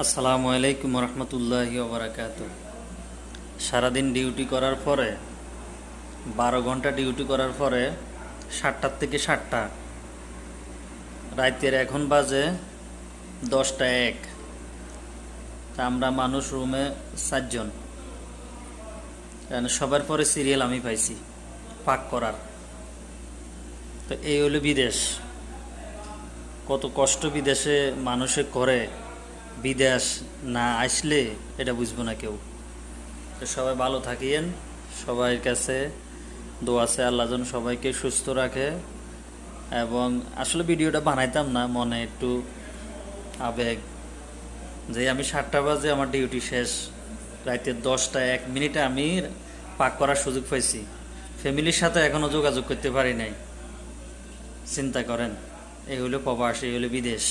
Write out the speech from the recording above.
আসসালামু আলাইকুম রহমতুল্লাহি ওবরাকাত। সারাদিন ডিউটি করার পরে 12 ঘন্টা ডিউটি করার পরে 7টার থেকে 7টা, রাতের এখন বাজে 10টা 1। তা আমরা মানুষ রুমে 4 জন, সবার পরে সিরিয়াল আমি পাইছি পাক করার। তো এই হলো বিদেশ। কত কষ্ট বিদেশে মানুষে করে, বিদেশ না আসলে এটা বুঝবো না কেউ। তো সবাই ভালো থাকিয়েন, সবার কাছে দোয়া আছে আল্লাহ যেন সবাইকে সুস্থ রাখে। এবং আসলে ভিডিওটা বানাইতাম না, মনে একটু আবেগ, যে আমি 7টা বাজে আমার ডিউটি শেষ, রাতে 10টা 1 মিনিটে আমি পাক করার সুযোগ পাইছি। ফ্যামিলির সাথে এখনও যোগাযোগ করতে পারি নাই। চিন্তা করেন, এই হলো প্রবাস, এই হলো বিদেশ।